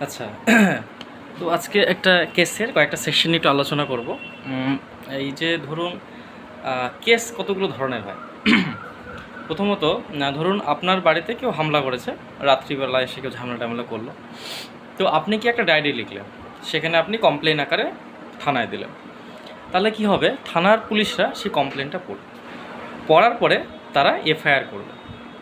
আচ্ছা, তো আজকে একটা কেসের কয়েকটা সেকশন একটু আলোচনা করব। এই যে ধরুন কেস কতগুলো ধরনের হয়। প্রথমত ধরুন আপনার বাড়িতে কেউ হামলা করেছে, রাত্রিবেলা এসে কেউ ঝামেলা টামলা করলো, তো আপনি কি একটা ডায়েরি লিখলেন, সেখানে আপনি কমপ্লেন আকারে থানায় দিলেন। তাহলে কি হবে, থানার পুলিশরা সেই কমপ্লেনটা পড়ার পরে তারা এফআইআর করবে।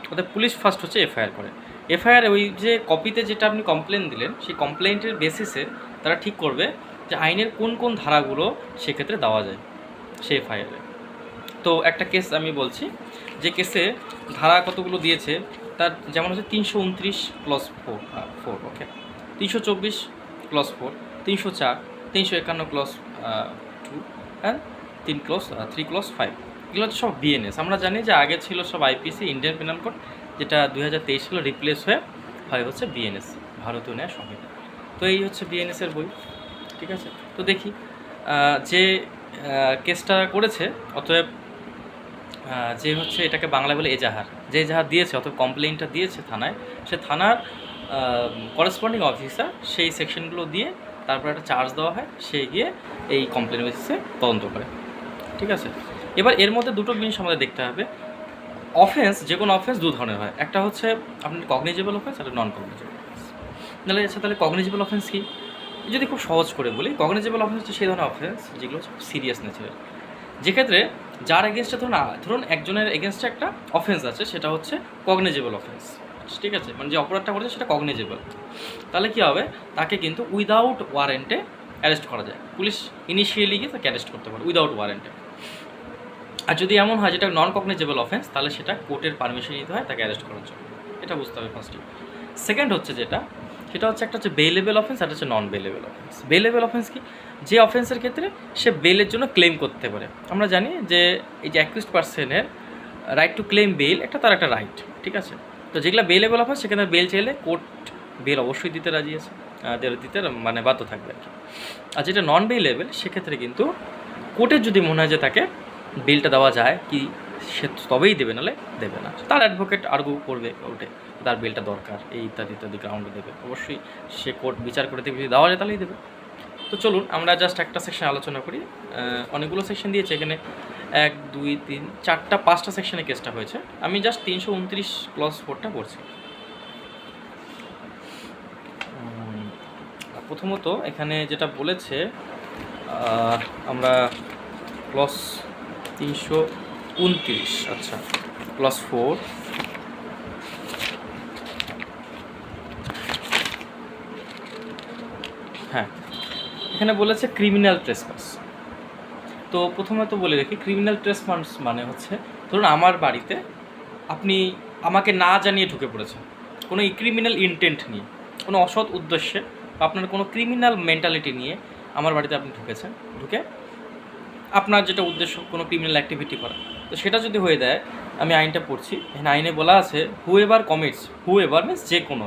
অর্থাৎ পুলিশ ফার্স্ট হচ্ছে এফআইআর করে। এফআইআর ওই যে কপিতে যেটা আপনি কমপ্লেন দিলেন, সেই কমপ্লেন্টের বেসিসে তারা ঠিক করবে যে আইনের কোন কোন ধারাগুলো সেক্ষেত্রে দেওয়া যায় সেই এফআইআরে। তো একটা কেস আমি বলছি, যে কেসে ধারা কতগুলো দিয়েছে তার যেমন হচ্ছে 329+4, ওকে, 324+4, 304, 351+2 অ্যান্ড 3+5। এগুলো হচ্ছে সব বিএনএস। আমরা জানি যে আগে ছিল সব আইপিসি, ইন্ডিয়ান পেনাল কোড, যেটা 2023 সালে রিপ্লেস হয় হচ্ছে বিএনএস, ভারতীয় ন্যায় সংহিতা। তো এই হচ্ছে বিএনএসের বই, ঠিক আছে। তো দেখি যে কেসটা করেছে, অতএব যে হচ্ছে এটাকে বাংলায় বলে এজাহার, যে এজাহার দিয়েছে অথবা কমপ্লেইনটা দিয়েছে থানায়, সে থানার করেসপন্ডিং অফিসার সেই সেকশনগুলো দিয়ে তারপর একটা চার্জ দেওয়া হয়, সে গিয়ে এই কমপ্লেন বেসিসে তদন্ত করে, ঠিক আছে। এবার এর মধ্যে দুটো জিনিস আমাদের দেখতে হবে। অফেন্স, যে কোনো অফেন্স দু ধরনের হয়, একটা হচ্ছে আপনার কগনিজেবল অফেন্স, একটা নন কগনিজেবল অফেন্স। তাহলে কগনিজেবল অফেন্স কি, যদি খুব সহজ করে বলি, কগনিজেবল অফেন্স হচ্ছে সেই ধরনের অফেন্স যেগুলো হচ্ছে সিরিয়াস নেচারের, যেক্ষেত্রে যার এগেনস্টে ধরুন একজনের এগেনস্টে একটা অফেন্স আছে, সেটা হচ্ছে কগনিজেবল অফেন্স, ঠিক আছে, মানে যে অপরাধটা করেছে সেটা কগনিজেবল। তাহলে কী হবে, তাকে কিন্তু উইদাউট ওয়ারেন্টে অ্যারেস্ট করা যায়। পুলিশ ইনিশিয়ালি গিয়ে তাকে অ্যারেস্ট করতে পারে উইদাউট ওয়ারেন্টে। আর যদি এমন হয় যেটা নন কগনিজেবল অফেন্স, তাহলে সেটা কোর্টের পারমিশন নিতে হয় তাকে অ্যারেস্ট করার জন্য। এটা বুঝতে হবে ফার্স্টে। সেকেন্ড হচ্ছে সেটা হচ্ছে একটা হচ্ছে বেলেবল অফেন্স, আর হচ্ছে নন বেলেবল অফেন্স। বেলেবল অফেন্স কি, যে অফেন্সের ক্ষেত্রে সে বেলের জন্য ক্লেম করতে পারে। আমরা জানি যে এই যে অ্যাকিউজড পার্সনের রাইট টু ক্লেম বেল, তার একটা রাইট, ঠিক আছে। তো যেগুলো বেলেবল অফেন্স, সেখানে বেল চাইলে কোর্ট বেল অবশ্যই দিতে রাজি আছে, দিতে মানে বাধ্য থাকবে আর কি। আর যেটা নন বেলেবল, সেক্ষেত্রে কিন্তু কোর্টের যদি মনে হয় যে তাকে বেলটা দেওয়া যায় কি, সে তবেই দেবে, নাহলে দেবে না। তার অ্যাডভোকেট আর্গু করবে কোর্টে, তার বেলটা দরকার, এই ইত্যাদি ইত্যাদি গ্রাউন্ডে দেবে, অবশ্যই সে কোর্ট বিচার করে দেখবে, যদি দেওয়া যায় তাহলেই দেবে। তো চলুন আমরা জাস্ট একটা সেকশন আলোচনা করি। অনেকগুলো সেকশন দিয়েছে এখানে, 1, 2, 3, 4, 5টা সেকশনে কেসটা হয়েছে। আমি জাস্ট 329+4টা পড়ছি। প্রথমত এখানে যেটা বলেছে, আমরা ক্লস 329, আচ্ছা, +4, হ্যাঁ, এখানে বলেছে ক্রিমিনাল ট্রেসপাস। তো প্রথমে তো বলে রাখি, ক্রিমিনাল ট্রেসপাস মানে হচ্ছে, ধরুন আমার বাড়িতে আপনি আমাকে না জানিয়ে ঢুকে পড়েছেন, কোনো ক্রিমিনাল ইনটেন্ট নিয়ে, কোনো অসৎ উদ্দেশ্যে, বা আপনার কোনো ক্রিমিনাল মেন্টালিটি নিয়ে আমার বাড়িতে আপনি ঢুকেছেন, ঢুকে আপনার যেটা উদ্দেশ্য কোনো ক্রিমিনাল অ্যাক্টিভিটি করা, তো সেটা যদি হয়ে দেয়, আমি আইনটা পড়ছি, এখানে আইনে বলা আছে হুএভার কমিটস, হুএভার মিনস যে কোনো,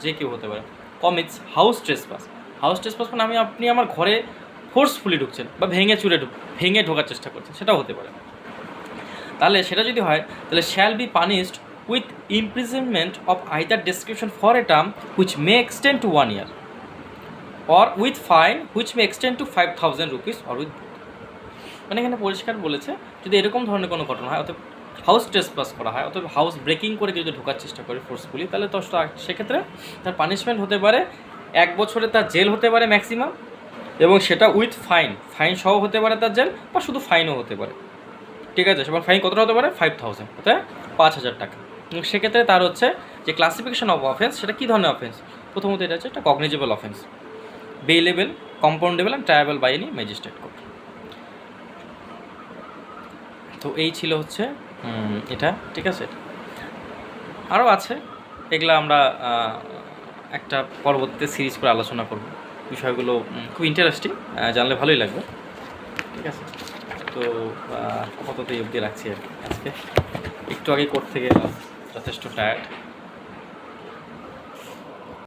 যে কেউ হতে পারে, commits house trespass. House trespass মানে আপনি আমার ঘরে ফোর্সফুলি ঢুকছেন, বা ভেঙে ঢোকার চেষ্টা করছেন, সেটাও হতে পারে। তাহলে সেটা যদি হয়, তাহলে shall be punished with imprisonment of either description for a term which may extend two 1 year, or with fine which may extend two 5,000 rupees, or with, মানে এখানে পরিষ্কার বলেছে, যদি এরকম ধরনের কোনো ঘটনা হয়, অথবা হাউস ট্রেসপাস করা হয়, অথবা হাউস ব্রেকিং করে যদি ঢোকার চেষ্টা করে ফোর্সফুলি, তাহলে তো সেক্ষেত্রে তার পানিশমেন্ট হতে পারে 1 বছরে তার জেল হতে পারে ম্যাক্সিমাম, এবং সেটা উইথ ফাইন সহ হতে পারে তার জেল, বা শুধু ফাইনও হতে পারে, ঠিক আছে। সেবার ফাইন কতটা হতে পারে, 5,000, অর্থাৎ 5,000 টাকা। এবং সেক্ষেত্রে তার হচ্ছে যে ক্লাসিফিকেশন অফ অফেন্স, সেটা কী ধরনের অফেন্স, প্রথমত এটা হচ্ছে একটা cognizable offence, bailable, compoundable and triable by any magistrate court. তো এই ছিল হচ্ছে এটা, ঠিক আছে। আরও আছে, এগুলো আমরা একটা পরবর্তীতে সিরিজ করে আলোচনা করব। বিষয়গুলো খুব ইন্টারেস্টিং, জানলে ভালোই লাগবে, ঠিক আছে। তো আপাতত এই অবধি রাখছি আর কি। আজকে একটু আগে কোর্ট থেকে যথেষ্ট টায়ার্ড।